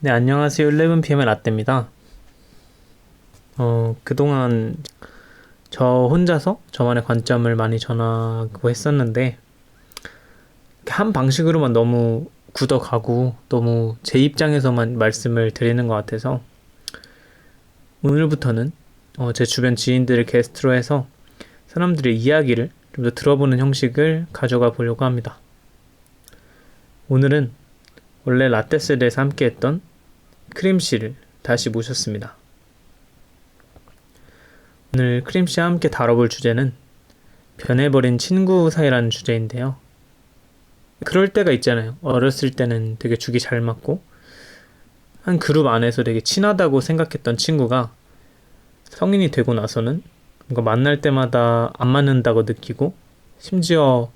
네, 안녕하세요. 11pm의 라떼입니다. 그동안 저 혼자서 저만의 관점을 많이 전하고 했었는데, 한 방식으로만 너무 굳어가고, 너무 제 입장에서만 말씀을 드리는 것 같아서, 오늘부터는 제 주변 지인들을 게스트로 해서 사람들의 이야기를 좀 더 들어보는 형식을 가져가 보려고 합니다. 오늘은 원래 라떼셋에서 함께 했던 크림씨를 다시 모셨습니다. 오늘 크림씨와 함께 다뤄볼 주제는 변해버린 친구 사이라는 주제인데요. 그럴 때가 있잖아요. 어렸을 때는 되게 죽이 잘 맞고 한 그룹 안에서 되게 친하다고 생각했던 친구가 성인이 되고 나서는 뭔가 만날 때마다 안 맞는다고 느끼고 심지어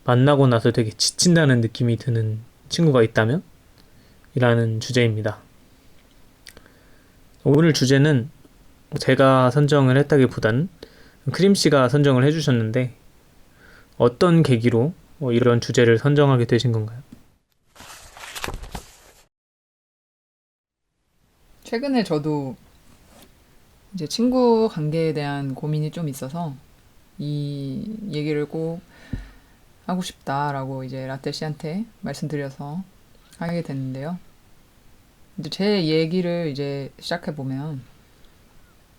만나고 나서 되게 지친다는 느낌이 드는 친구가 있다면? 이라는 주제입니다. 오늘 주제는 제가 선정을 했다기보다는 크림씨가 선정을 해주셨는데 어떤 계기로 이런 주제를 선정하게 되신 건가요? 최근에 저도 이제 친구 관계에 대한 고민이 좀 있어서 이 얘기를 꼭 하고 싶다라고 이제 라떼 씨한테 말씀드려서 하게 됐는데요. 이제 제 얘기를 이제 시작해 보면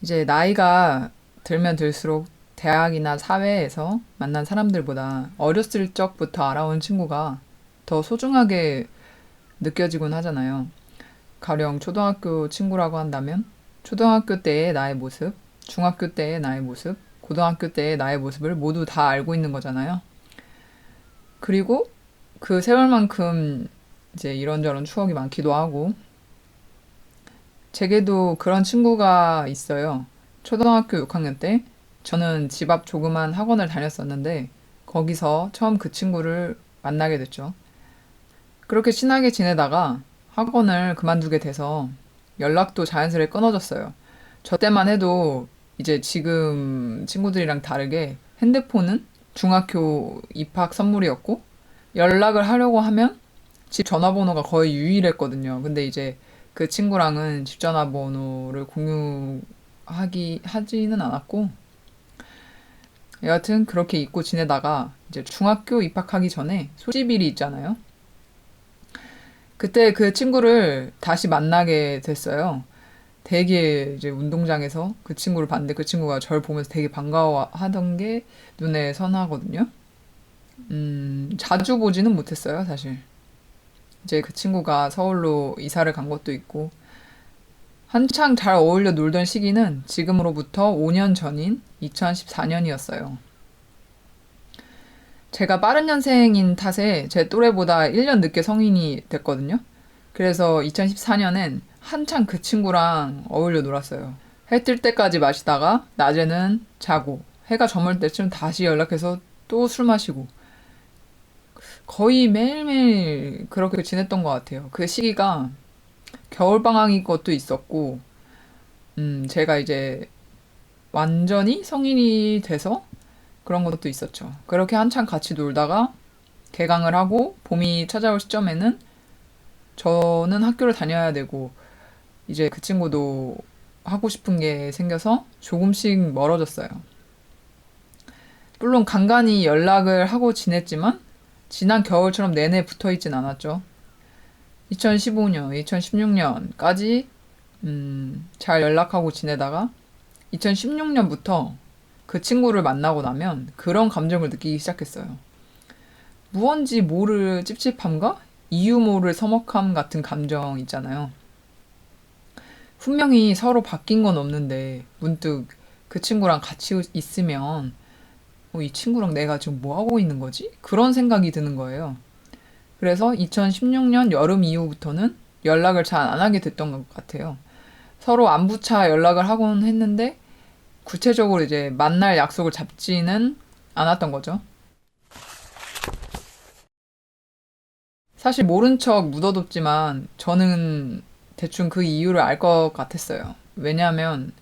이제 나이가 들면 들수록 대학이나 사회에서 만난 사람들보다 어렸을 적부터 알아온 친구가 더 소중하게 느껴지곤 하잖아요. 가령 초등학교 친구라고 한다면 초등학교 때의 나의 모습, 중학교 때의 나의 모습, 고등학교 때의 나의 모습을 모두 다 알고 있는 거잖아요. 그리고 그 세월만큼 이제 이런저런 추억이 많기도 하고, 제게도 그런 친구가 있어요. 초등학교 6학년 때 저는 집 앞 조그만 학원을 다녔었는데 거기서 처음 그 친구를 만나게 됐죠. 그렇게 친하게 지내다가 학원을 그만두게 돼서 연락도 자연스레 끊어졌어요. 저 때만 해도 이제 지금 친구들이랑 다르게 핸드폰은 중학교 입학 선물이었고 연락을 하려고 하면 집 전화번호가 거의 유일했거든요. 근데 이제 그 친구랑은 집 전화번호를 하지는 않았고 여하튼 그렇게 잊고 지내다가 이제 중학교 입학하기 전에 소집일이 있잖아요. 그때 그 친구를 다시 만나게 됐어요. 되게 이제 운동장에서 그 친구를 봤는데 그 친구가 저를 보면서 되게 반가워하던 게 눈에 선하거든요. 자주 보지는 못했어요, 사실. 이제 그 친구가 서울로 이사를 간 것도 있고 한창 잘 어울려 놀던 시기는 지금으로부터 5년 전인 2014년이었어요. 제가 빠른 년생인 탓에 제 또래보다 1년 늦게 성인이 됐거든요. 그래서 2014년엔 한창 그 친구랑 어울려 놀았어요. 해 뜰 때까지 마시다가 낮에는 자고 해가 저물 때쯤 다시 연락해서 또 술 마시고 거의 매일매일 그렇게 지냈던 것 같아요. 그 시기가 겨울방학인 것도 있었고, 제가 이제 완전히 성인이 돼서 그런 것도 있었죠. 그렇게 한창 같이 놀다가 개강을 하고 봄이 찾아올 시점에는 저는 학교를 다녀야 되고 이제 그 친구도 하고 싶은 게 생겨서 조금씩 멀어졌어요. 물론 간간히 연락을 하고 지냈지만 지난 겨울처럼 내내 붙어 있진 않았죠. 2015년, 2016년까지 잘 연락하고 지내다가 2016년부터 그 친구를 만나고 나면 그런 감정을 느끼기 시작했어요. 무언지 모를 찝찝함과 이유 모를 서먹함 같은 감정 있잖아요. 분명히 서로 바뀐 건 없는데 문득 그 친구랑 같이 있으면 이 친구랑 내가 지금 뭐 하고 있는 거지? 그런 생각이 드는 거예요. 그래서 2016년 여름 이후부터는 연락을 잘 안 하게 됐던 것 같아요. 서로 안부차 연락을 하곤 했는데 구체적으로 이제 만날 약속을 잡지는 않았던 거죠. 사실 모른 척 묻어뒀지만 저는 대충 그 이유를 알 것 같았어요. 왜냐하면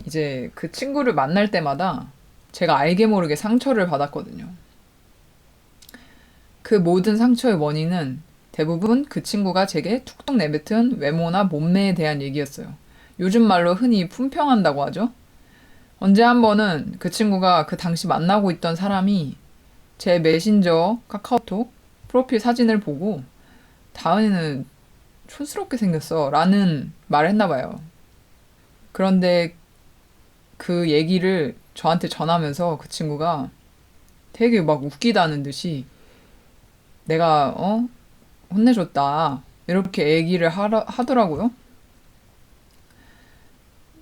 이제 그 친구를 만날 때마다 제가 알게 모르게 상처를 받았거든요. 그 모든 상처의 원인은 대부분 그 친구가 제게 툭툭 내뱉은 외모나 몸매에 대한 얘기였어요. 요즘 말로 흔히 품평한다고 하죠. 언제 한 번은 그 친구가 그 당시 만나고 있던 사람이 제 메신저 카카오톡 프로필 사진을 보고 다은이는 촌스럽게 생겼어 라는 말을 했나 봐요. 그런데 그 얘기를 저한테 전하면서 그 친구가 되게 막 웃기다는 듯이 내가 혼내줬다 이렇게 얘기를 하더라고요.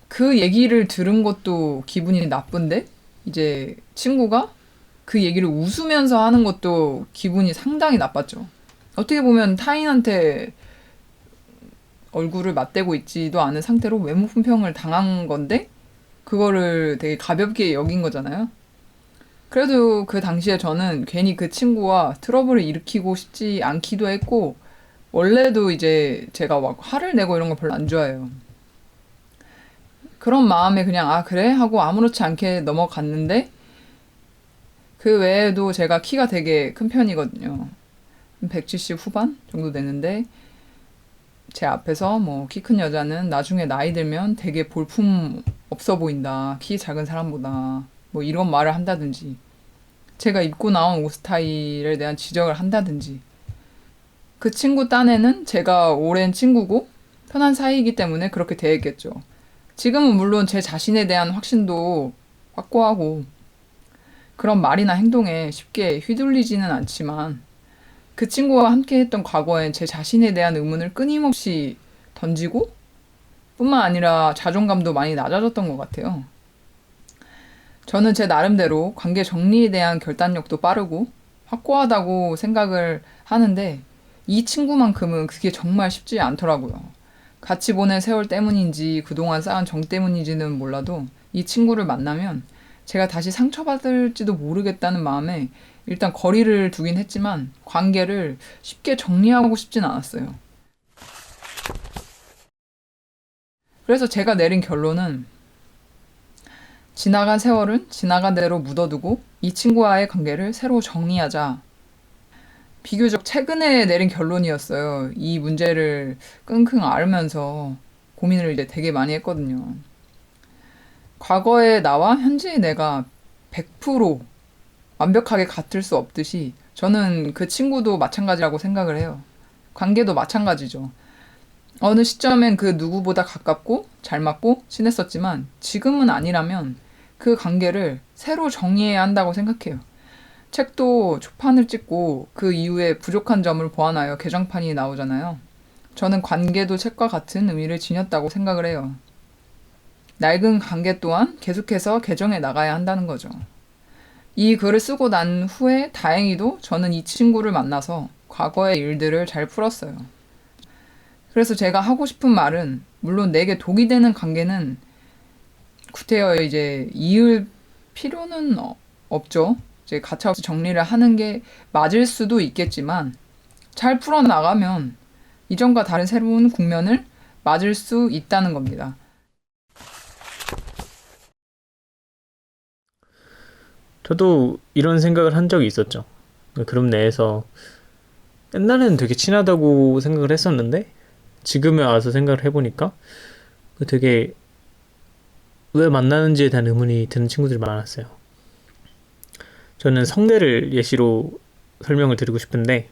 그 얘기를 들은 것도 기분이 나쁜데 이제 친구가 그 얘기를 웃으면서 하는 것도 기분이 상당히 나빴죠. 어떻게 보면 타인한테 얼굴을 맞대고 있지도 않은 상태로 외모 품평을 당한 건데 그거를 되게 가볍게 여긴 거잖아요. 그래도 그 당시에 저는 괜히 그 친구와 트러블을 일으키고 싶지 않기도 했고 원래도 이제 제가 막 화를 내고 이런 거 별로 안 좋아해요. 그런 마음에 그냥 아 그래? 하고 아무렇지 않게 넘어갔는데 그 외에도 제가 키가 되게 큰 편이거든요. 170 후반 정도 되는데 제 앞에서 뭐 키 큰 여자는 나중에 나이 들면 되게 볼품 없어 보인다. 키 작은 사람보다 뭐 이런 말을 한다든지 제가 입고 나온 옷 스타일에 대한 지적을 한다든지 그 친구 딴에는 제가 오랜 친구고 편한 사이이기 때문에 그렇게 대했겠죠. 지금은 물론 제 자신에 대한 확신도 확고하고 그런 말이나 행동에 쉽게 휘둘리지는 않지만 그 친구와 함께 했던 과거엔 제 자신에 대한 의문을 끊임없이 던지고 뿐만 아니라 자존감도 많이 낮아졌던 것 같아요. 저는 제 나름대로 관계 정리에 대한 결단력도 빠르고 확고하다고 생각을 하는데 이 친구만큼은 그게 정말 쉽지 않더라고요. 같이 보낸 세월 때문인지 그동안 쌓은 정 때문인지는 몰라도 이 친구를 만나면 제가 다시 상처받을지도 모르겠다는 마음에 일단 거리를 두긴 했지만 관계를 쉽게 정리하고 싶진 않았어요. 그래서 제가 내린 결론은 지나간 세월은 지나간 대로 묻어두고 이 친구와의 관계를 새로 정리하자. 비교적 최근에 내린 결론이었어요. 이 문제를 끙끙 앓으면서 고민을 이제 되게 많이 했거든요. 과거의 나와 현재의 내가 100% 완벽하게 같을 수 없듯이 저는 그 친구도 마찬가지라고 생각을 해요. 관계도 마찬가지죠. 어느 시점엔 그 누구보다 가깝고 잘 맞고 친했었지만 지금은 아니라면 그 관계를 새로 정의해야 한다고 생각해요. 책도 초판을 찍고 그 이후에 부족한 점을 보완하여 개정판이 나오잖아요. 저는 관계도 책과 같은 의미를 지녔다고 생각을 해요. 낡은 관계 또한 계속해서 개정해 나가야 한다는 거죠. 이 글을 쓰고 난 후에 다행히도 저는 이 친구를 만나서 과거의 일들을 잘 풀었어요. 그래서 제가 하고 싶은 말은 물론 내게 독이 되는 관계는 구태여 이제 이을 필요는 없죠. 이제 가차없이 정리를 하는 게 맞을 수도 있겠지만 잘 풀어나가면 이전과 다른 새로운 국면을 맞을 수 있다는 겁니다. 저도 이런 생각을 한 적이 있었죠. 그룹 내에서 옛날에는 되게 친하다고 생각을 했었는데 지금에 와서 생각을 해보니까 되게 왜 만나는지에 대한 의문이 드는 친구들이 많았어요. 저는 성대를 예시로 설명을 드리고 싶은데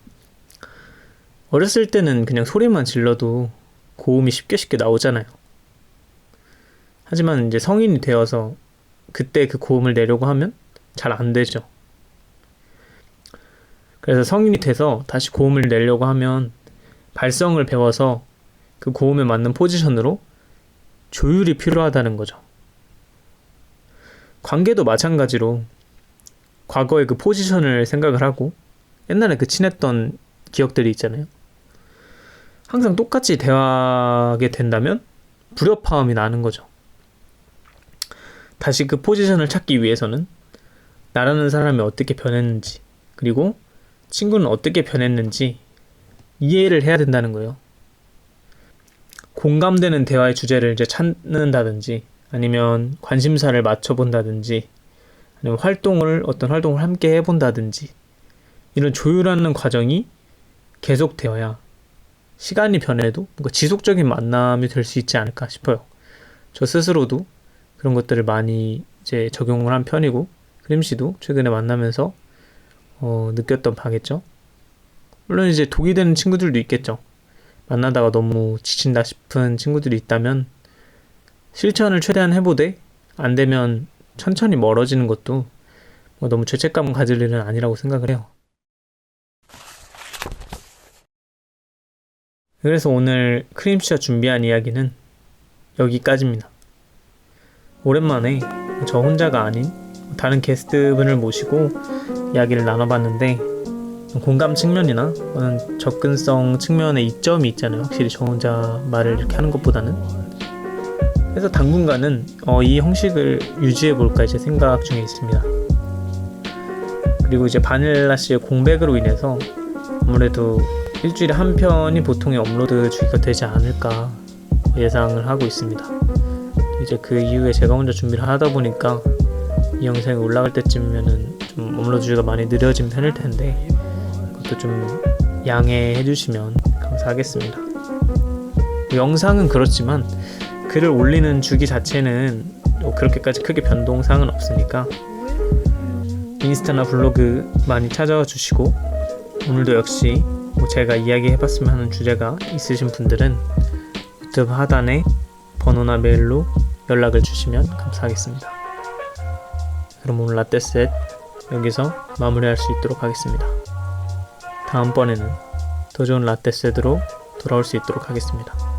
어렸을 때는 그냥 소리만 질러도 고음이 쉽게 나오잖아요. 하지만 이제 성인이 되어서 그때 그 고음을 내려고 하면 잘 안 되죠. 그래서 성인이 돼서 다시 고음을 내려고 하면 발성을 배워서 그 고음에 맞는 포지션으로 조율이 필요하다는 거죠. 관계도 마찬가지로 과거의 그 포지션을 생각을 하고 옛날에 그 친했던 기억들이 있잖아요. 항상 똑같이 대화하게 된다면 불협화음이 나는 거죠. 다시 그 포지션을 찾기 위해서는 나라는 사람이 어떻게 변했는지 그리고 친구는 어떻게 변했는지 이해를 해야 된다는 거예요. 공감되는 대화의 주제를 이제 찾는다든지 아니면 관심사를 맞춰본다든지 아니면 어떤 활동을 함께 해본다든지 이런 조율하는 과정이 계속되어야 시간이 변해도 뭔가 지속적인 만남이 될 수 있지 않을까 싶어요. 저 스스로도 그런 것들을 많이 이제 적용을 한 편이고, 크림 씨도 최근에 만나면서 느꼈던 바겠죠. 물론 이제 독이 되는 친구들도 있겠죠. 만나다가 너무 지친다 싶은 친구들이 있다면 실천을 최대한 해보되 안 되면 천천히 멀어지는 것도 뭐 너무 죄책감 가질 일은 아니라고 생각을 해요. 그래서 오늘 크림씨가 준비한 이야기는 여기까지입니다. 오랜만에 저 혼자가 아닌 다른 게스트분을 모시고 이야기를 나눠봤는데, 공감 측면이나 접근성 측면의 이점이 있잖아요. 확실히 저 혼자 말을 이렇게 하는 것보다는. 그래서 당분간은 이 형식을 유지해볼까 이제 생각 중에 있습니다. 그리고 이제 바닐라 씨의 공백으로 인해서 아무래도 일주일에 한 편이 보통의 업로드 주기가 되지 않을까 예상을 하고 있습니다. 이제 그 이후에 제가 혼자 준비를 하다 보니까 이 영상이 올라갈 때쯤이면은 좀 업로드 주기가 많이 느려진 편일 텐데, 그것도 좀 양해해 주시면 감사하겠습니다. 영상은 그렇지만 글을 올리는 주기 자체는 그렇게까지 크게 변동사항은 없으니까 인스타나 블로그 많이 찾아와 주시고, 오늘도 역시 제가 이야기해봤으면 하는 주제가 있으신 분들은 유튜브 하단에 번호나 메일로 연락을 주시면 감사하겠습니다. 그럼 오늘 라떼셋 여기서 마무리할 수 있도록 하겠습니다. 다음번에는 더 좋은 라떼셋으로 돌아올 수 있도록 하겠습니다.